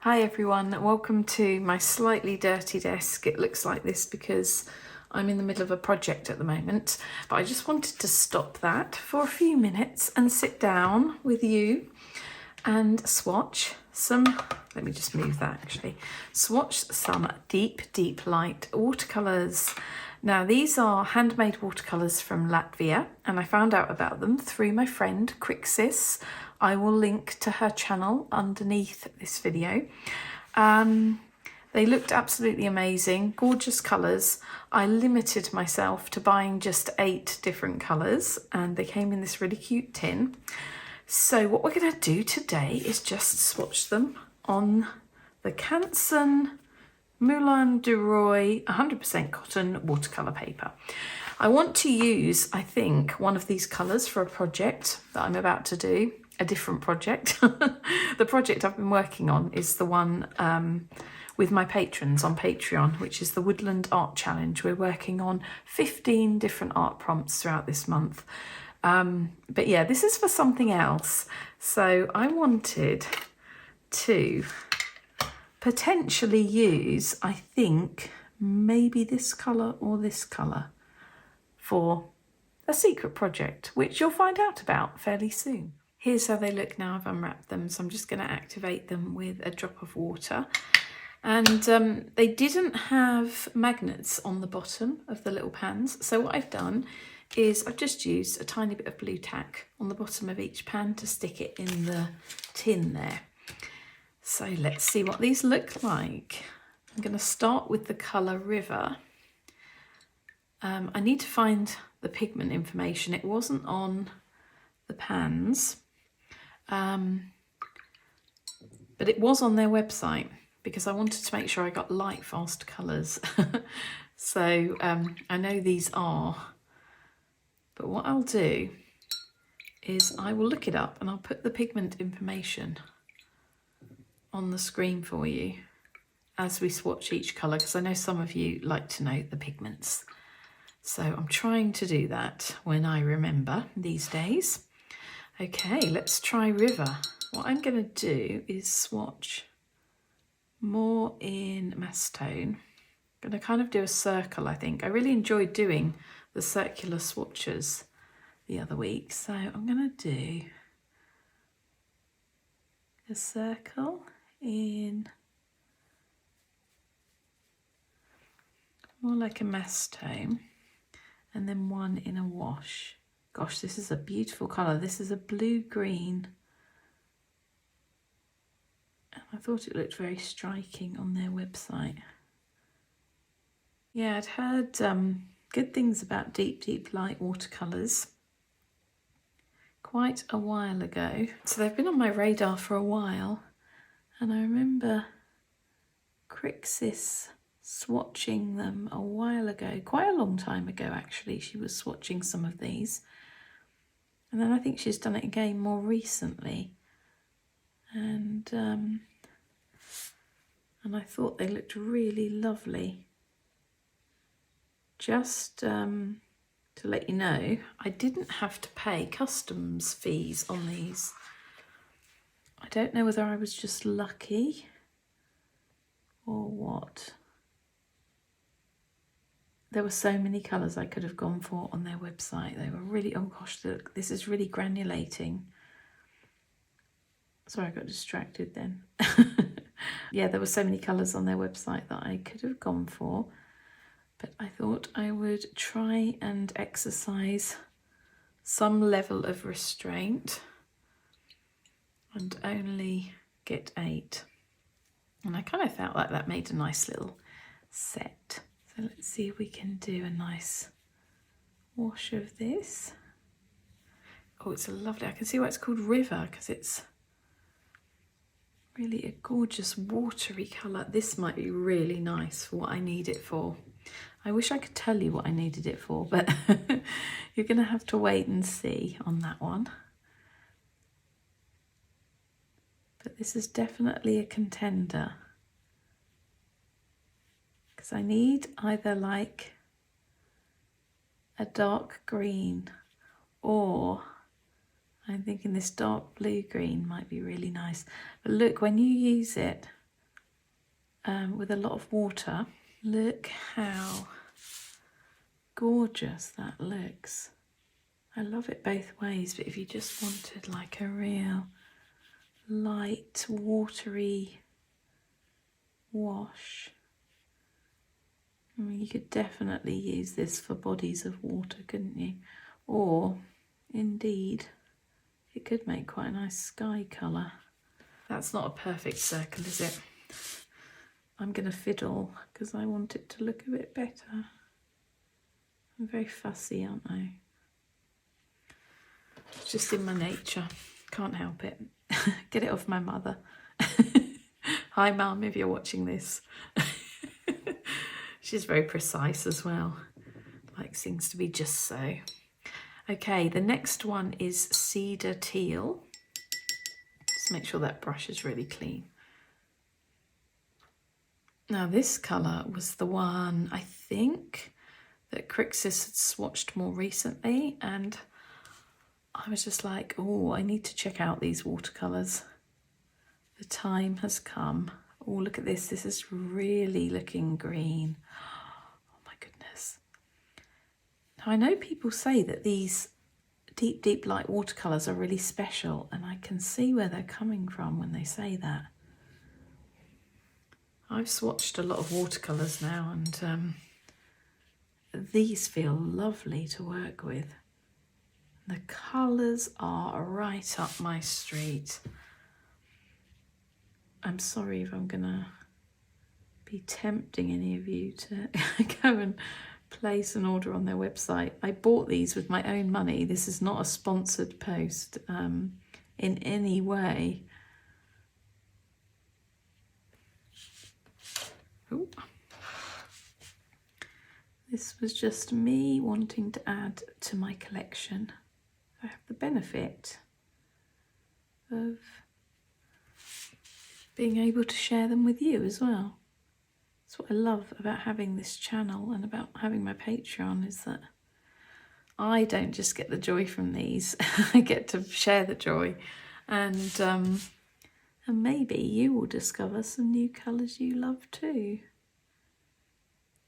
Hi everyone, welcome to my slightly dirty desk. It looks like this because I'm in the middle of a project at the moment, but I just wanted to stop that for a few minutes and sit down with you and swatch some, let me just move that actually, swatch some deep light watercolours. Now these are handmade watercolours from Latvia and I found out about them through my friend Crixis. I will link to her channel underneath this video. They looked absolutely amazing, gorgeous colours. I limited myself to buying just 8 different colours and they came in this really cute tin. So what we're going to do today is just swatch them on the Canson Moulin du Roi 100% cotton watercolour paper. I want to use, I think, one of these colours for a project that I'm about to do, a different project. The project I've been working on is the one with my patrons on Patreon, which is the Woodland Art Challenge. We're working on 15 different art prompts throughout this month. But yeah, this is for something else. So I wanted to potentially use, I think, maybe this colour or this colour for a secret project, which you'll find out about fairly soon. Here's how they look now I've unwrapped them. So I'm just going to activate them with a drop of water. And they didn't have magnets on the bottom of the little pans. So what I've done is I've just used a tiny bit of blue tack on the bottom of each pan to stick it in the tin there. So let's see what these look like. I'm going to start with the colour River. I need to find the pigment information. It wasn't on the pans, but it was on their website because I wanted to make sure I got light fast colours. So I know these are, but what I'll do is I will look it up and I'll put the pigment information on the screen for you as we swatch each colour, because I know some of you like to know the pigments. So I'm trying to do that when I remember these days. Okay, let's try River. What I'm going to do is swatch more in Macetone. I'm going to kind of do a circle, I think. I really enjoyed doing the circular swatches the other week. So I'm going to do a circle in more like a Macetone. And then one in a wash. Gosh, this is a beautiful colour. This is a blue-green. And I thought it looked very striking on their website. Yeah, I'd heard good things about deep light watercolours quite a while ago. So they've been on my radar for a while. And I remember Crixis swatching them a while ago, quite a long time ago actually. She was swatching some of these and then I think she's done it again more recently, and I thought they looked really lovely. Just to let you know, I didn't have to pay customs fees on these. I don't know whether I was just lucky or what. There were so many colours I could have gone for on their website. They were really, oh gosh, look, this is really granulating. Sorry, I got distracted then. Yeah, there were so many colours on their website that I could have gone for. But I thought I would try and exercise some level of restraint and only get 8. And I kind of felt like that made a nice little set. So let's see if we can do a nice wash of this. Oh, it's a lovely, I can see why it's called River, because it's really a gorgeous watery colour. This might be really nice for what I need it for. I wish I could tell you what I needed it for, but you're going to have to wait and see on that one. But this is definitely a contender, because I need either like a dark green, or I'm thinking this dark blue green might be really nice. But look, when you use it with a lot of water. Look how gorgeous that looks. I love it both ways, but if you just wanted like a real light, watery wash, I mean, you could definitely use this for bodies of water, couldn't you? Or, indeed, it could make quite a nice sky colour. That's not a perfect circle, is it? I'm going to fiddle because I want it to look a bit better. I'm very fussy, aren't I? It's just in my nature. Can't help it. Get it off my mother. Hi, Mum, if you're watching this. She's very precise as well. Likes things to be just so. Okay, the next one is Cedar Teal. Just make sure that brush is really clean. Now this colour was the one, I think, that Crixus had swatched more recently, and I was just like, oh, I need to check out these watercolours. The time has come. Oh, look at this. This is really looking green. Oh my goodness. Now I know people say that these deep light watercolours are really special, and I can see where they're coming from when they say that. I've swatched a lot of watercolours now, and these feel lovely to work with. The colours are right up my street. I'm sorry if I'm gonna be tempting any of you to go and place an order on their website. I bought these with my own money. This is not a sponsored post in any way. Ooh. This was just me wanting to add to my collection. I have the benefit of being able to share them with you as well. That's what I love about having this channel and about having my Patreon, is that I don't just get the joy from these, I get to share the joy, and maybe you will discover some new colours you love too.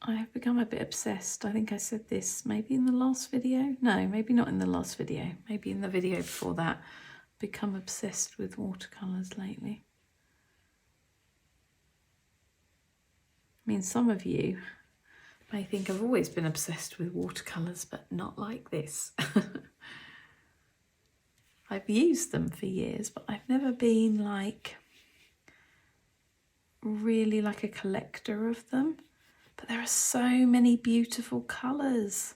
I have become a bit obsessed. I think I said this maybe in the last video. No, maybe not in the last video. Maybe in the video before that. Become obsessed with watercolours lately. I mean, some of you may think I've always been obsessed with watercolours, but not like this. I've used them for years, but I've never been like really like a collector of them. But there are so many beautiful colours.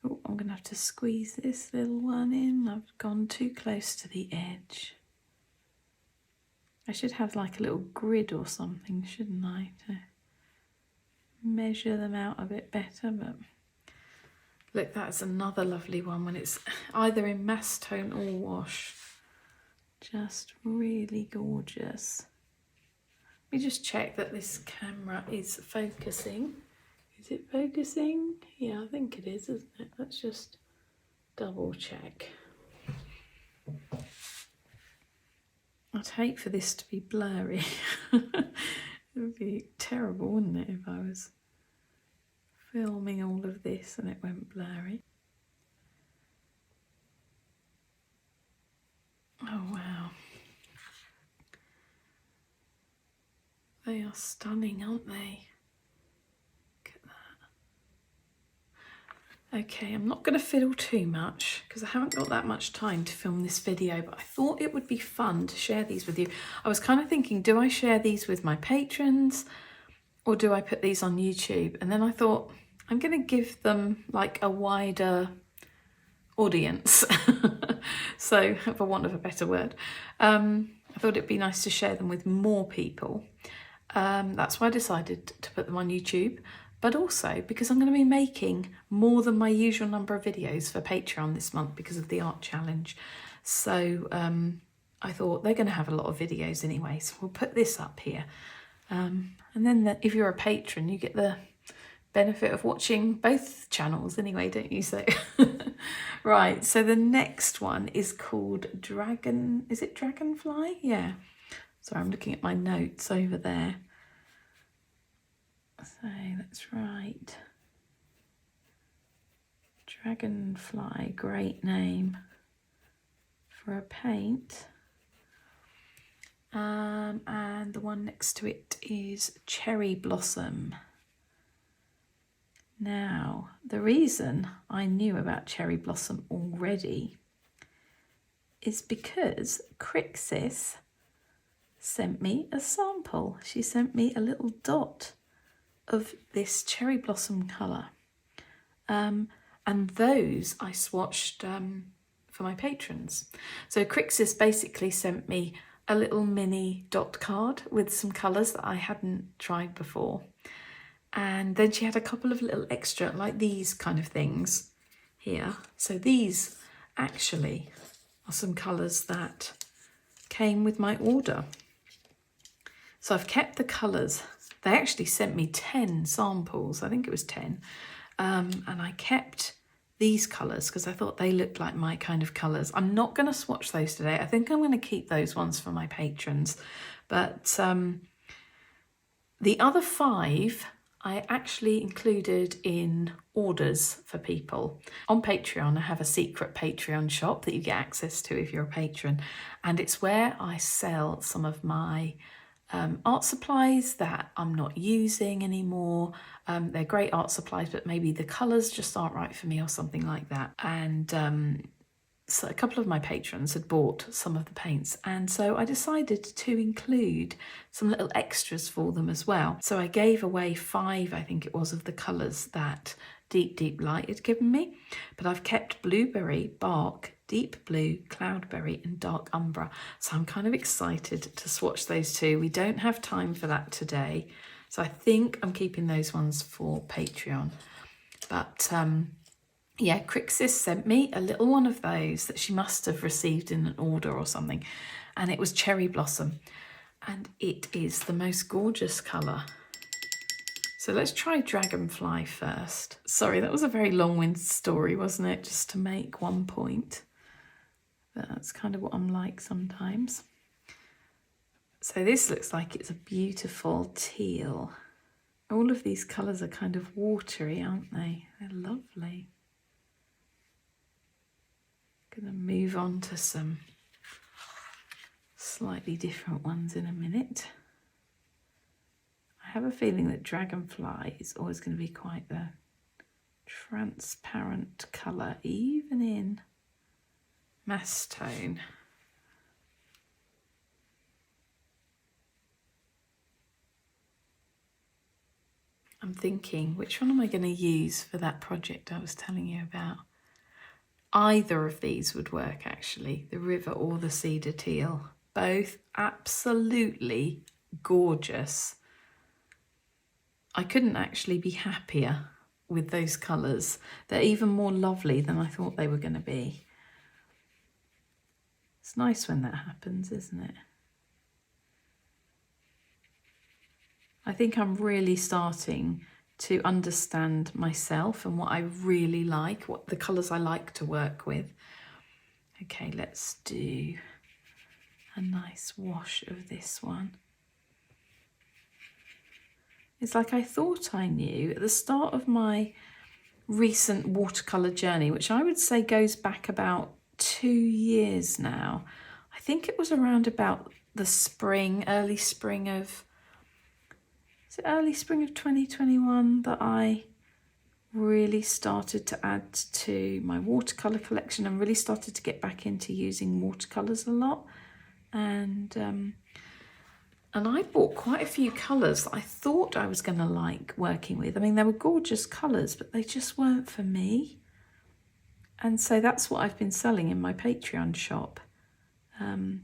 Oh, I'm going to have to squeeze this little one in. I've gone too close to the edge. I should have like a little grid or something, shouldn't I, to measure them out a bit better. But look, that's another lovely one when it's either in mass tone or wash. Just really gorgeous. Let me just check that this camera is focusing. Is it focusing? Yeah, I think it is, isn't it? Let's just double check. I'd hate for this to be blurry. It would be terrible, wouldn't it, if I was filming all of this and it went blurry. Oh, wow. They are stunning, aren't they? Look at that. Okay, I'm not going to fiddle too much because I haven't got that much time to film this video, but I thought it would be fun to share these with you. I was kind of thinking, do I share these with my patrons or do I put these on YouTube? And then I thought, I'm going to give them like a wider audience. So, for want of a better word, I thought it'd be nice to share them with more people. That's why I decided to put them on YouTube, but also because I'm going to be making more than my usual number of videos for Patreon this month because of the art challenge. So I thought they're going to have a lot of videos anyway, so we'll put this up here. And then if you're a patron, you get the benefit of watching both channels anyway, don't you? So right, so the next one is called Dragonfly? Yeah. Sorry, I'm looking at my notes over there. So let's write Dragonfly, great name for a paint. And the one next to it is Cherry Blossom. Now, the reason I knew about Cherry Blossom already is because Crixis sent me a sample. She sent me a little dot of this Cherry Blossom colour. And those I swatched for my patrons. So Crixis basically sent me a little mini dot card with some colours that I hadn't tried before. And then she had a couple of little extra, like these kind of things here. So these actually are some colours that came with my order. So I've kept the colours. They actually sent me 10 samples, I think it was 10. And I kept these colours because I thought they looked like my kind of colours. I'm not going to swatch those today. I think I'm going to keep those ones for my patrons. But the other 5 I actually included in orders for people. On Patreon, I have a secret Patreon shop that you get access to if you're a patron. And it's where I sell some of my art supplies that I'm not using anymore. They're great art supplies, but maybe the colours just aren't right for me or something like that. And so a couple of my patrons had bought some of the paints, and so I decided to include some little extras for them as well. So I gave away 5, I think it was, of the colours that Deep Light had given me, but I've kept Blueberry, Bark, Deep Blue, Cloudberry and Dark Umbra. So I'm kind of excited to swatch those 2. We don't have time for that today, so I think I'm keeping those ones for Patreon. But yeah, Crixis sent me a little one of those that she must have received in an order or something. And it was Cherry Blossom. And it is the most gorgeous colour. So let's try Dragonfly first. Sorry, that was a very long-winded story, wasn't it? Just to make one point. But that's kind of what I'm like sometimes. So this looks like it's a beautiful teal. All of these colours are kind of watery, aren't they? They're lovely. Gonna move on to some slightly different ones in a minute. I have a feeling that Dragonfly is always going to be quite a transparent colour, even in mass tone. I'm thinking, which one am I going to use for that project I was telling you about? Either of these would work, actually, the river or the cedar teal. Both absolutely gorgeous. I couldn't actually be happier with those colours. They're even more lovely than I thought they were going to be. It's nice when that happens, isn't it? I think I'm really starting to understand myself and what I really like, what the colours I like to work with. Okay, let's do a nice wash of this one. It's like I thought I knew at the start of my recent watercolour journey, which I would say goes back about 2 years now. I think it was around about the spring, early spring of 2021 that I really started to add to my watercolour collection and really started to get back into using watercolours a lot. And I bought quite a few colours that I thought I was going to like working with. I mean, they were gorgeous colours, but they just weren't for me. And so that's what I've been selling in my Patreon shop.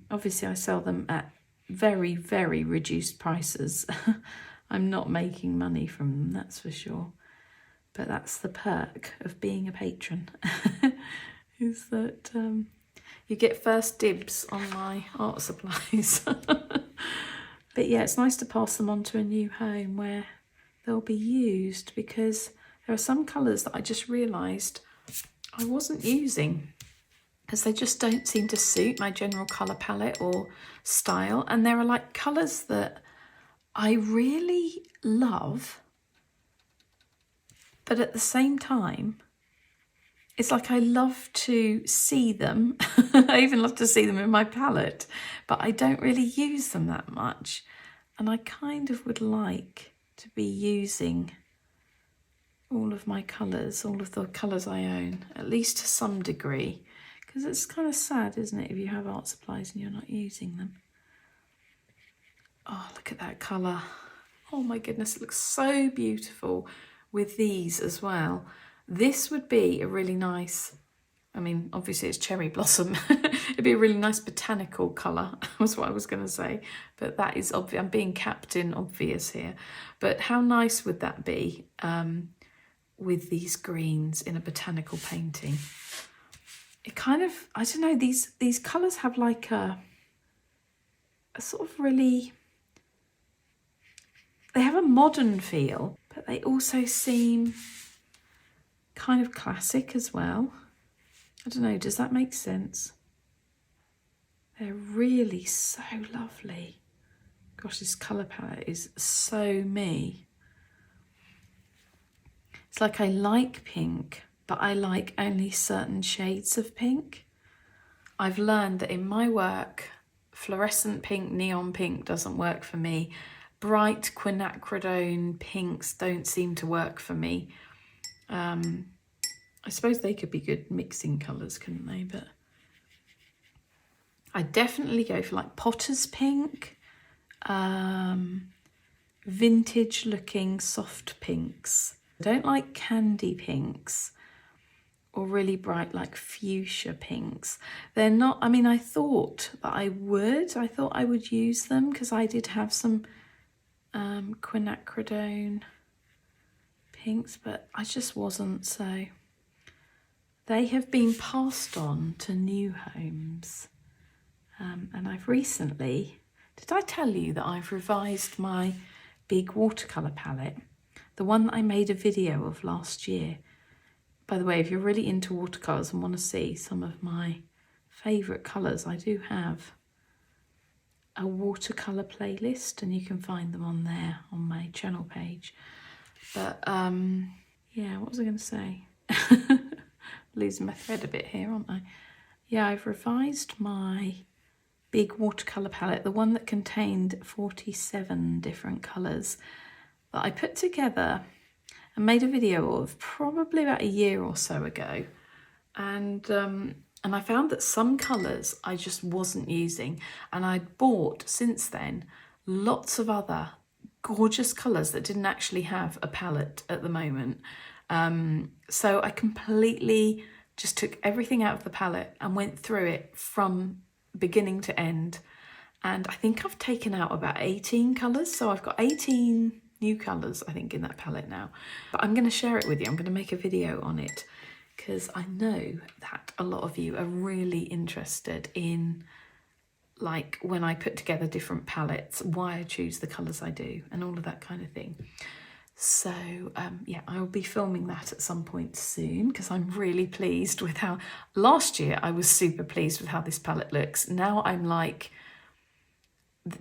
Obviously, I sell them at very, very reduced prices. I'm not making money from them, that's for sure. But that's the perk of being a patron, is that you get first dibs on my art supplies. But yeah, it's nice to pass them on to a new home where they'll be used, because there are some colours that I just realised I wasn't using. because they just don't seem to suit my general colour palette or style. And there are like colours that I really love, but at the same time, it's like I love to see them. I even love to see them in my palette, but I don't really use them that much. And I kind of would like to be using all of my colours, all of the colours I own, at least to some degree. Because it's kind of sad, isn't it, if you have art supplies and you're not using them. Oh, look at that colour. Oh my goodness, it looks so beautiful with these as well. This would be a really nice, I mean, obviously it's cherry blossom. It'd be a really nice botanical colour, was what I was going to say. But that is obvious. I'm being Captain Obvious here. But how nice would that be with these greens in a botanical painting? It kind of, I don't know, these colours have like a sort of really, they have a modern feel, but they also seem kind of classic as well. I don't know, does that make sense? They're really so lovely. Gosh, this colour palette is so me. It's like I like pink, but I like only certain shades of pink. I've learned that in my work, fluorescent pink, neon pink doesn't work for me. Bright quinacridone pinks don't seem to work for me. I suppose they could be good mixing colours, couldn't they? But I definitely go for like potter's pink, vintage looking soft pinks. I don't like candy pinks or really bright like fuchsia pinks. They're not, I mean, I thought that I thought I would use them because I did have some quinacridone pinks, but I just wasn't, so they have been passed on to new homes. And I've recently, did I tell you that I've revised my big watercolour palette? The one that I made a video of last year. By the way, if you're really into watercolours and want to see some of my favourite colours, I do have a watercolour playlist and you can find them on there on my channel page. But yeah, what was I going to say? Losing my thread a bit here, aren't I? Yeah, I've revised my big watercolour palette, the one that contained 47 different colours that I put together and made a video of probably about a year or so ago. And I found that some colours I just wasn't using, and I'd bought since then lots of other gorgeous colours that didn't actually have a palette at the moment. So I completely just took everything out of the palette and went through it from beginning to end. And I think I've taken out about 18 colours. So I've got 18 new colours, I think, in that palette now. But I'm going to share it with you. I'm going to make a video on it because I know that a lot of you are really interested in, like, when I put together different palettes, why I choose the colours I do and all of that kind of thing. So yeah, I'll be filming that at some point soon because I'm really pleased with how, last year I was super pleased with how this palette looks. Now I'm like,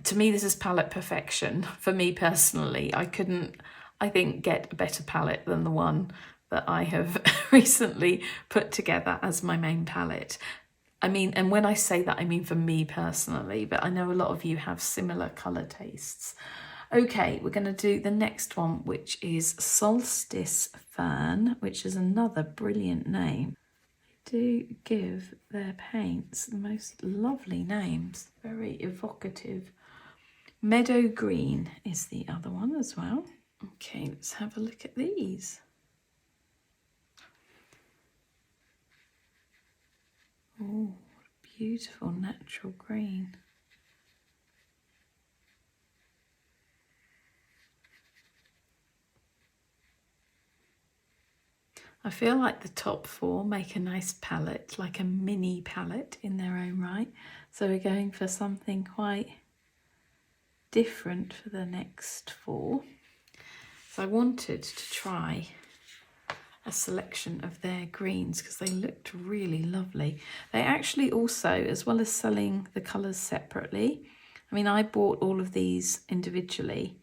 to me this is palette perfection for me personally. I couldn't, I think, get a better palette than the one that I have recently put together as my main palette. I mean, and when I say that, I mean for me personally, but I know a lot of you have similar colour tastes. Okay, we're going to do the next one, which is Solstice Fern, which is another brilliant name. They do give their paints the most lovely names, very evocative. Meadow Green is the other one as well. Okay, let's have a look at these. Oh, beautiful natural green. I feel like the top four make a nice palette, like a mini palette in their own right. So we're going for something quite different for the next four. So I wanted to try a selection of their greens because they looked really lovely. They actually also, as well as selling the colours separately, I mean, I bought all of these individually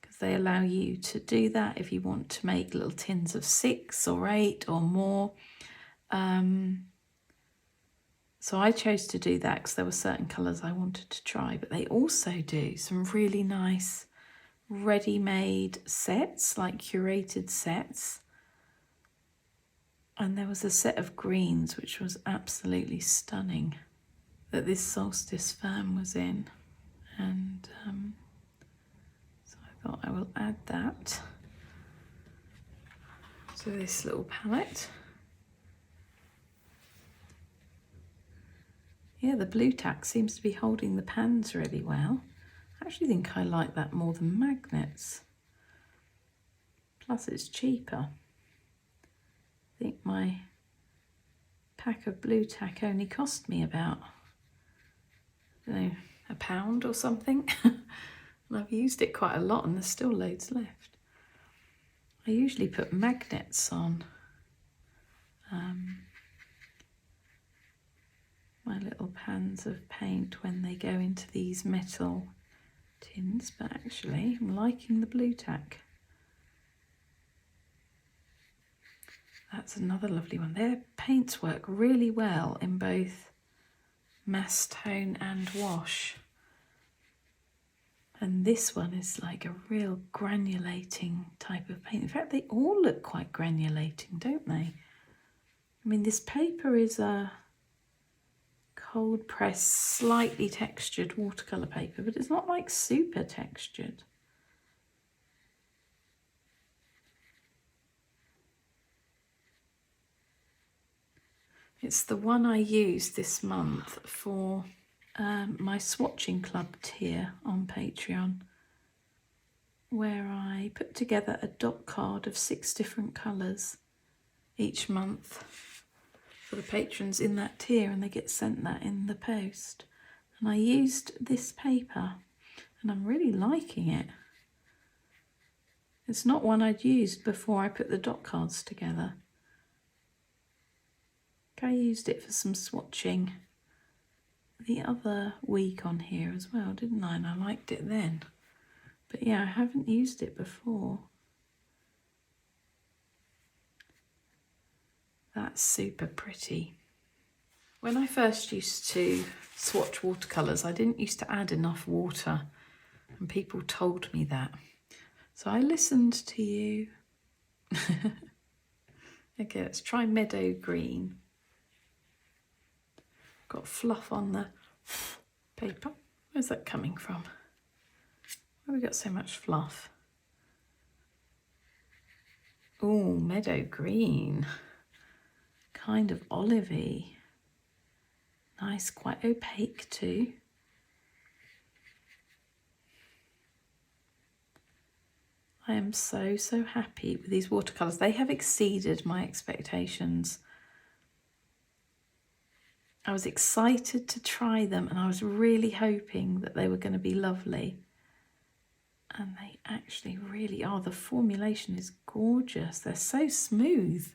because they allow you to do that if you want to make little tins of 6 or 8 or more. So I chose to do that because there were certain colours I wanted to try, but they also do some really nice ready-made sets, like curated sets. And there was a set of greens which was absolutely stunning that this solstice firm was in. And so I thought I will add that to this little palette. Yeah, the blue tack seems to be holding the pans really well. I actually think I like that more than magnets. Plus it's cheaper. I think my pack of blue tack only cost me about, I don't know, £1 or something. And I've used it quite a lot and there's still loads left. I usually put magnets on my little pans of paint when they go into these metal tins, but actually I'm liking the blue tack. That's another lovely one. Their paints work really well in both mass tone and wash. And this one is like a real granulating type of paint. In fact, they all look quite granulating, don't they? I mean, this paper is a cold pressed, slightly textured watercolour paper, but it's not like super textured. It's the one I used this month for my swatching club tier on Patreon, where I put together a dot card of 6 different colours each month for the patrons in that tier, and they get sent that in the post. And I used this paper and I'm really liking it. It's not one I'd used before I put the dot cards together. I used it for some swatching the other week on here as well, didn't I? And I liked it then. But yeah, I haven't used it before. That's super pretty. When I first used to swatch watercolours, I didn't used to add enough water, and people told me that. So I listened to you. Okay, let's try meadow green. Got fluff on the paper. Where's that coming from? Why have we got so much fluff? Oh, meadow green. Kind of olivey. Nice, quite opaque too. I am so happy with these watercolours. They have exceeded my expectations. I was excited to try them and I was really hoping that they were going to be lovely. And they actually really are. The formulation is gorgeous. They're so smooth.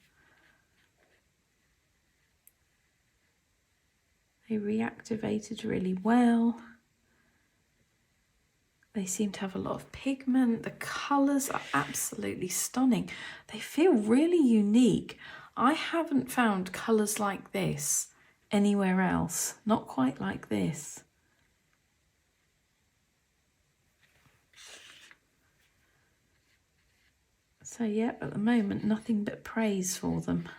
They reactivated really well. They seem to have a lot of pigment. The colours are absolutely stunning. They feel really unique. I haven't found colours like this anywhere else. Not quite like this. So yeah, at the moment, nothing but praise for them.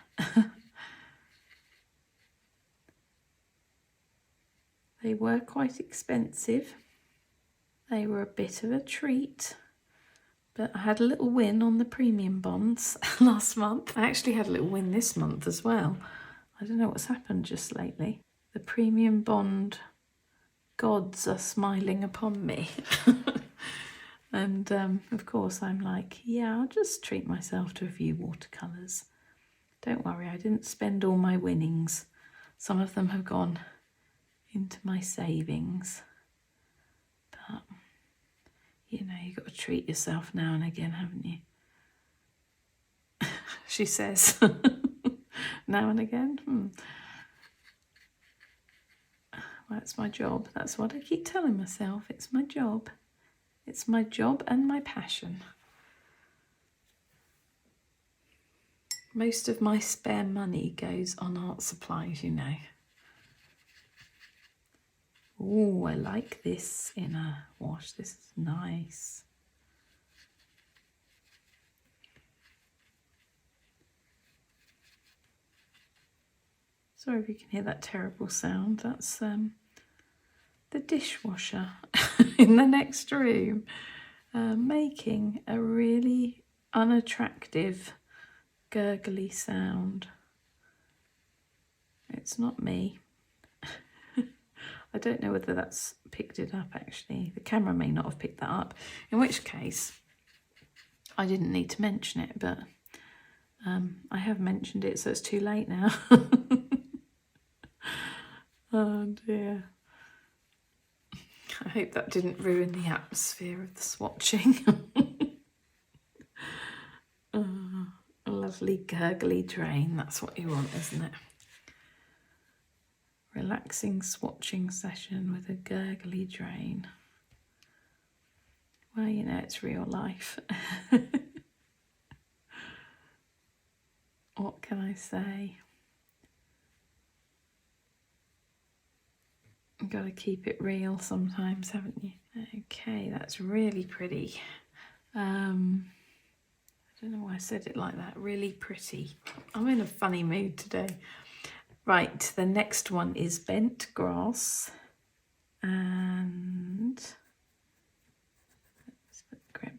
They were quite expensive. They were a bit of a treat, but I had a little win on the premium bonds last month. I actually had a little win this month as well. I don't know what's happened just lately. The premium bond gods are smiling upon me. And of course I'm like, yeah, I'll just treat myself to a few watercolours. Don't worry, I didn't spend all my winnings. Some of them have gone into my savings. But, you know, you've got to treat yourself now and again, haven't you? she says. Now and again. Well, that's my job. That's what I keep telling myself. It's my job. It's my job and my passion. Most of my spare money goes on art supplies, you know. Oh, I like this in a wash. This is nice. Sorry if you can hear that terrible sound. That's the dishwasher in the next room making a really unattractive gurgly sound. It's not me. I don't know whether that's picked it up actually. The camera may not have picked that up, in which case I didn't need to mention it, but I have mentioned it, so it's too late now. Oh dear. I hope that didn't ruin the atmosphere of the swatching. A lovely gurgly drain, that's what you want, isn't it? Relaxing swatching session with a gurgly drain. Well, you know, it's real life. What can I say? You've got to keep it real sometimes, haven't you? Okay, that's really pretty. I don't know why I said it like that. Really pretty. I'm in a funny mood today. Right, the next one is bent grass. And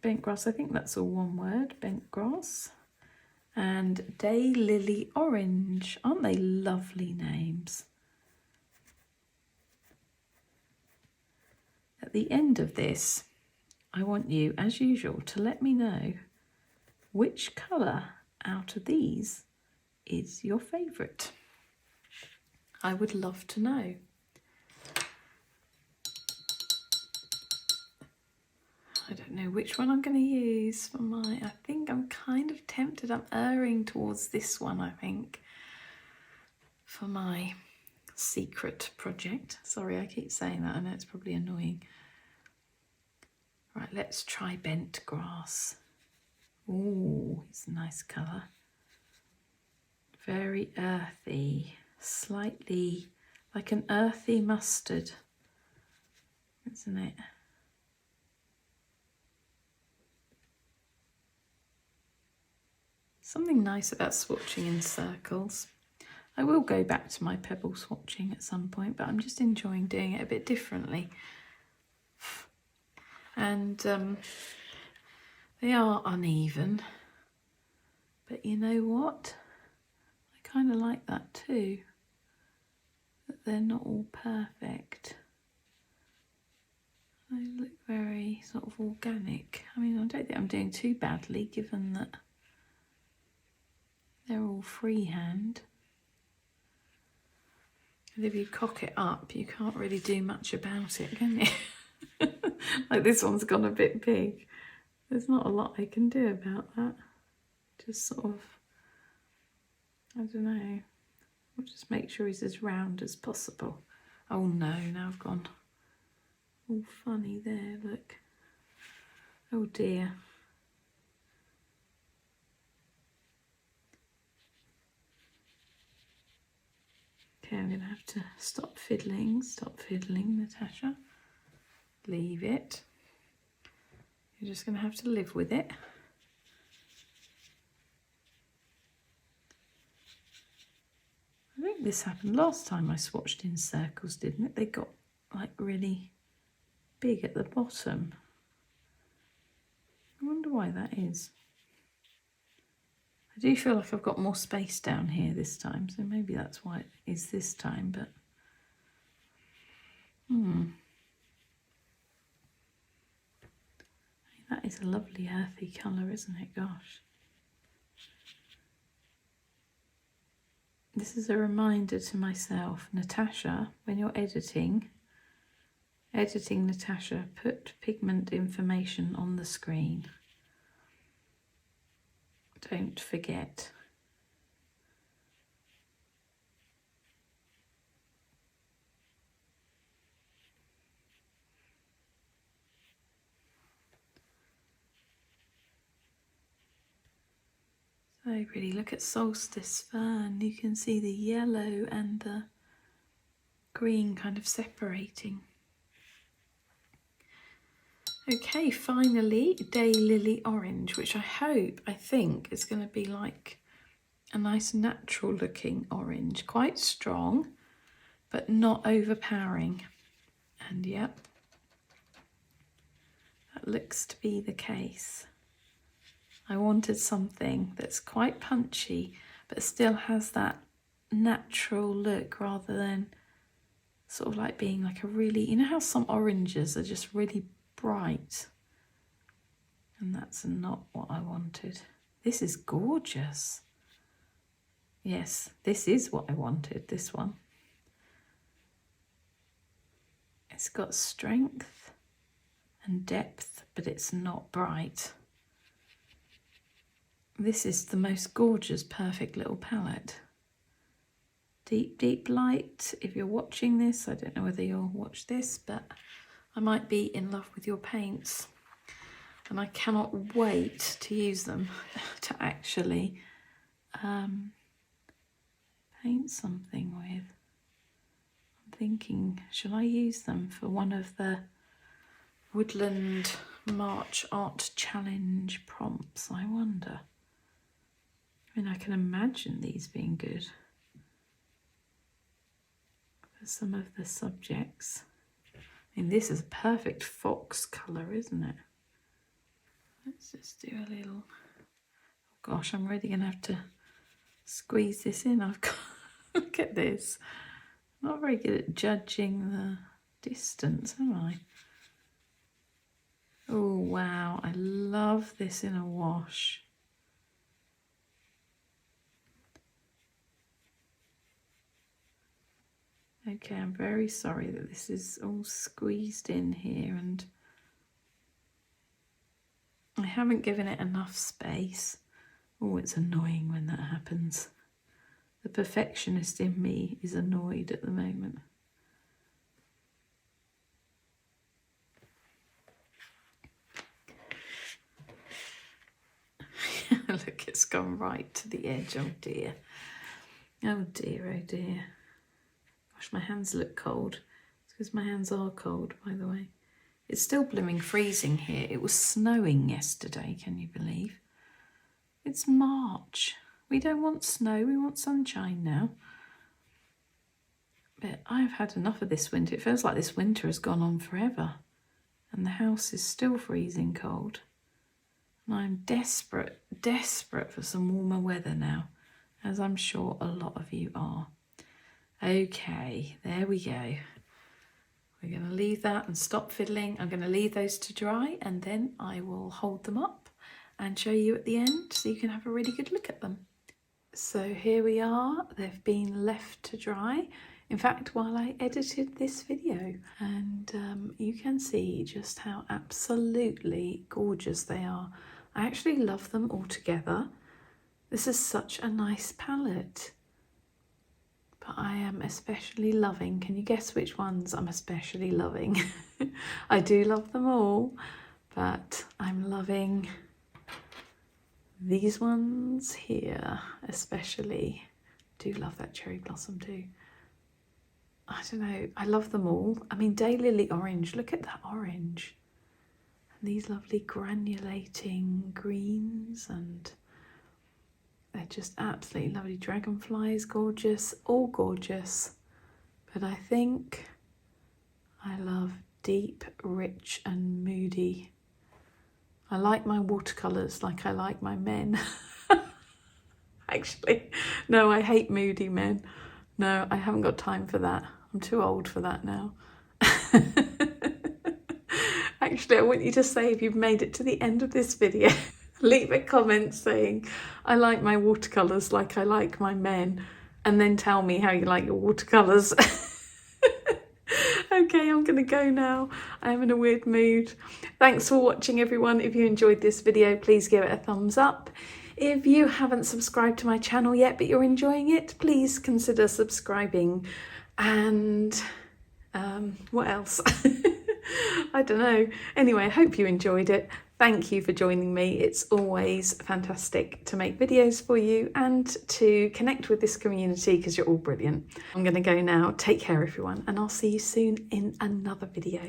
bent grass, I think that's all one word, bent grass. And daylily orange. Aren't they lovely names? At the end of this, I want you, as usual, to let me know which colour out of these is your favourite. I would love to know. I don't know which one I'm going to use for my, I think I'm kind of tempted, I'm erring towards this one, I think, for my secret project. Sorry, I keep saying that, I know it's probably annoying. Right, let's try bent grass. Ooh, it's a nice colour. Very earthy, slightly like an earthy mustard, isn't it? Something nice about swatching in circles. I will go back to my pebble swatching at some point, but I'm just enjoying doing it a bit differently. And they are uneven, but you know what? I kind of like that too, that they're not all perfect. They look very sort of organic. I mean, I don't think I'm doing too badly given that they're all freehand. And if you cock it up, you can't really do much about it, can you? Like this one's gone a bit big. There's not a lot I can do about that. Just sort of, I don't know. I'll just make sure he's as round as possible. Oh no, now I've gone all funny there, look. Oh dear. Okay, I'm going to have to stop fiddling, Natasha. Leave it. You're just going to have to live with it. I think this happened last time I swatched in circles, didn't it? They got like really big at the bottom. I wonder why that is. I do feel like I've got more space down here this time, so maybe that's why it is this time, but that is a lovely earthy colour, isn't it? Gosh. This is a reminder to myself, Natasha, when you're editing Natasha, put pigment information on the screen. Don't forget. So pretty. Look at Solstice Fern. You can see the yellow and the green kind of separating. Okay, finally, Daylily Orange, which I think is going to be like a nice natural looking orange. Quite strong, but not overpowering. And yep, that looks to be the case. I wanted something that's quite punchy, but still has that natural look rather than sort of like being like a really, you know how some oranges are just really bright? And that's not what I wanted. This is gorgeous. Yes, this is what I wanted, this one. It's got strength and depth, but it's not bright. This is the most gorgeous, perfect little palette. Deep, deep light. If you're watching this, I don't know whether you'll watch this, but I might be in love with your paints. And I cannot wait to use them to actually paint something with. I'm thinking, shall I use them for one of the Woodland March Art Challenge prompts? I wonder. I mean, I can imagine these being good for some of the subjects. I mean, this is a perfect fox colour, isn't it? Let's just do a little... Oh gosh, I'm really going to have to squeeze this in. I've got... Look at this. I'm not very good at judging the distance, am I? Oh, wow. I love this in a wash. Okay, I'm very sorry that this is all squeezed in here and I haven't given it enough space. Oh, it's annoying when that happens. The perfectionist in me is annoyed at the moment. Look, it's gone right to the edge. Oh dear. Oh dear, oh dear. Gosh, my hands look cold. It's because my hands are cold, by the way. It's still blooming freezing here. It was snowing yesterday, can you believe? It's March. We don't want snow, we want sunshine now. But I've had enough of this winter. It feels like this winter has gone on forever. And the house is still freezing cold. And I'm desperate, desperate for some warmer weather now, as I'm sure a lot of you are. Okay, there we go. We're going to leave that and stop fiddling. I'm going to leave those to dry and then I will hold them up and show you at the end so you can have a really good look at them. So here we are. They've been left to dry. In fact, while I edited this video, and you can see just how absolutely gorgeous they are. I actually love them all together. This is such a nice palette. But I am especially loving, can you guess which ones I'm especially loving? I do love them all, but I'm loving these ones here especially. Do love that cherry blossom too. I don't know, I love them all. I mean, Daylily Orange, look at that orange. And these lovely granulating greens, and they're just absolutely lovely. Dragonflies, gorgeous, all gorgeous. But I think I love deep, rich and moody. I like my watercolours like I like my men. Actually, no, I hate moody men. No, I haven't got time for that. I'm too old for that now. Actually, I want you to say if you've made it to the end of this video. Leave a comment saying, I like my watercolours like I like my men, and then tell me how you like your watercolours. Okay, I'm going to go now. I'm in a weird mood. Thanks for watching, everyone. If you enjoyed this video, please give it a thumbs up. If you haven't subscribed to my channel yet, but you're enjoying it, please consider subscribing. And what else? I don't know. Anyway, I hope you enjoyed it. Thank you for joining me. It's always fantastic to make videos for you and to connect with this community because you're all brilliant. I'm going to go now. Take care, everyone, and I'll see you soon in another video.